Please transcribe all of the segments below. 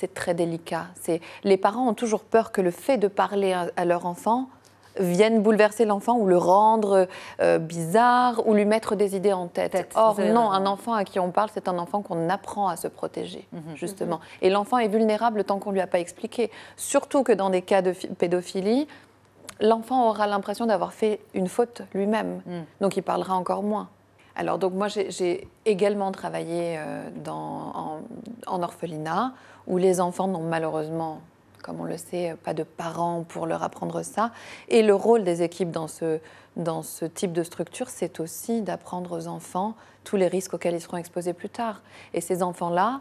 c'est très délicat. Les parents ont toujours peur que le fait de parler à leur enfant vienne bouleverser l'enfant ou le rendre bizarre ou lui mettre des idées en tête. Or, non, un enfant à qui on parle, c'est un enfant qu'on apprend à se protéger, justement. Et l'enfant est vulnérable tant qu'on ne lui a pas expliqué. Surtout que dans des cas de pédophilie, l'enfant aura l'impression d'avoir fait une faute lui-même. Donc, il parlera encore moins. Alors, donc, moi, j'ai également travaillé en orphelinat, où les enfants n'ont malheureusement, comme on le sait, pas de parents pour leur apprendre ça. Et le rôle des équipes dans ce type de structure, c'est aussi d'apprendre aux enfants tous les risques auxquels ils seront exposés plus tard. Et ces enfants-là,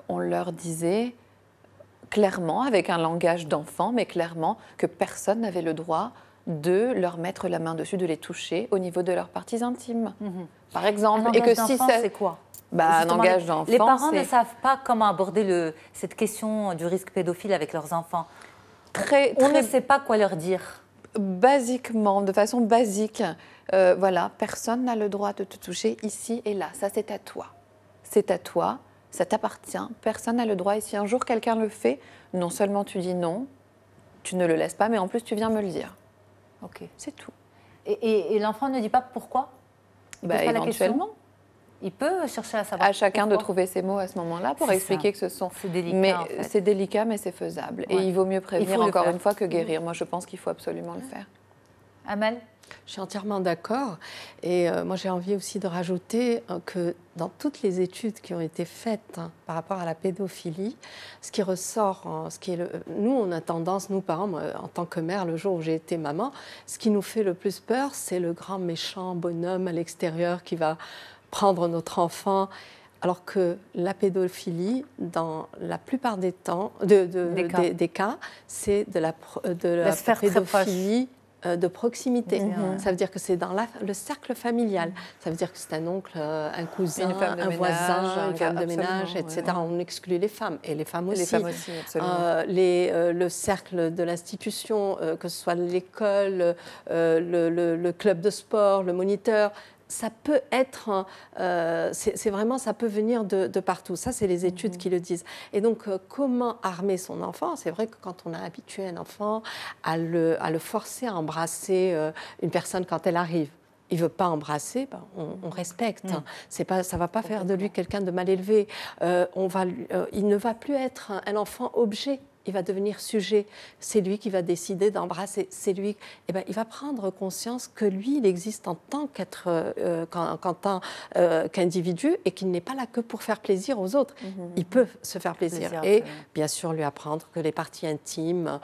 on leur disait clairement, avec un langage d'enfant, mais clairement, que personne n'avait le droit de leur mettre la main dessus, de les toucher au niveau de leurs parties intimes, par exemple. Un langage d'enfant, c'est quoi? Un langage d'enfant, les parents ne savent pas comment aborder cette question du risque pédophile avec leurs enfants. On ne sait pas quoi leur dire. Basiquement, de façon basique, voilà, personne n'a le droit de te toucher ici et là. Ça, c'est à toi. C'est à toi, ça t'appartient. Personne n'a le droit. Et si un jour quelqu'un le fait, non seulement tu dis non, tu ne le laisses pas, mais en plus tu viens me le dire. Ok. C'est tout. Et l'enfant ne dit pas pourquoi? Éventuellement. Il peut chercher à savoir. À chacun pourquoi. de trouver ses mots à ce moment-là pour expliquer que ce sont. C'est délicat. Mais en fait. c'est délicat, mais c'est faisable. Ouais. Et il vaut mieux prévenir encore une fois que guérir. Moi, je pense qu'il faut absolument le faire. Amel? Je suis entièrement d'accord. Et moi, j'ai envie aussi de rajouter que dans toutes les études qui ont été faites par rapport à la pédophilie, ce qui ressort, nous, on a tendance, nous parents, moi, en tant que mère, le jour où j'ai été maman, ce qui nous fait le plus peur, c'est le grand méchant bonhomme à l'extérieur qui va prendre notre enfant. Alors que la pédophilie, dans la plupart des cas, c'est de la pédophilie de proximité. Ça veut dire que c'est dans le cercle familial. Ça veut dire que c'est un oncle, un cousin, un voisin, une femme de ménage, etc. Ouais. On exclut les femmes, et les femmes aussi. Les femmes aussi, absolument. Le cercle de l'institution, que ce soit l'école, le club de sport, le moniteur, ça peut être, c'est vraiment, ça peut venir de partout. Ça, c'est les études qui le disent. Et donc, comment armer son enfant? C'est vrai que quand on a habitué un enfant à le forcer à embrasser une personne quand elle arrive, il ne veut pas embrasser, ben on respecte. Ça ne va pas faire de lui quelqu'un de mal élevé. Il ne va plus être un enfant objet. Il va devenir sujet. C'est lui qui va décider d'embrasser. C'est lui. Eh ben, il va prendre conscience que lui, il existe en tant qu'individu et qu'il n'est pas là que pour faire plaisir aux autres. Il peut se faire plaisir. Et bien sûr, lui apprendre que les parties intimes,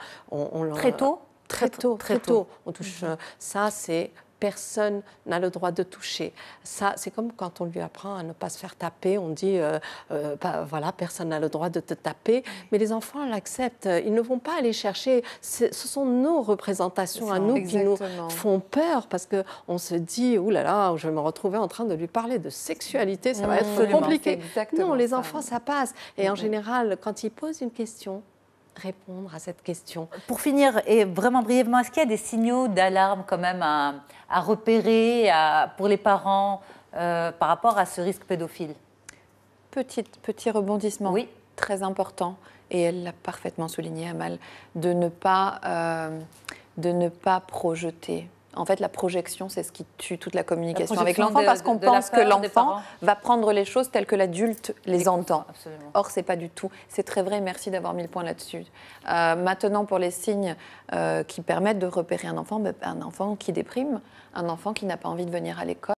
Très tôt. On touche ça, c'est personne n'a le droit de toucher. Ça, c'est comme quand on lui apprend à ne pas se faire taper, on dit, voilà, personne n'a le droit de te taper, mais les enfants l'acceptent. Ils ne vont pas aller chercher. Ce sont nos représentations à nous qui nous font peur, parce qu'on se dit, ouh là là, je vais me retrouver en train de lui parler de sexualité, ça va être compliqué. Non, les enfants, ça passe. Et en général, quand ils posent une question, répondre à cette question. Pour finir, et vraiment brièvement, est-ce qu'il y a des signaux d'alarme quand même à repérer pour les parents par rapport à ce risque pédophile? Petit rebondissement, oui, très important, et elle l'a parfaitement souligné, Amal, de ne pas projeter. En fait, la projection, c'est ce qui tue toute la communication avec l'enfant, parce qu'on pense que l'enfant va prendre les choses telles que l'adulte les entend. Absolument. Or, ce n'est pas du tout. C'est très vrai, merci d'avoir mis le point là-dessus. Maintenant, pour les signes qui permettent de repérer un enfant qui déprime, un enfant qui n'a pas envie de venir à l'école,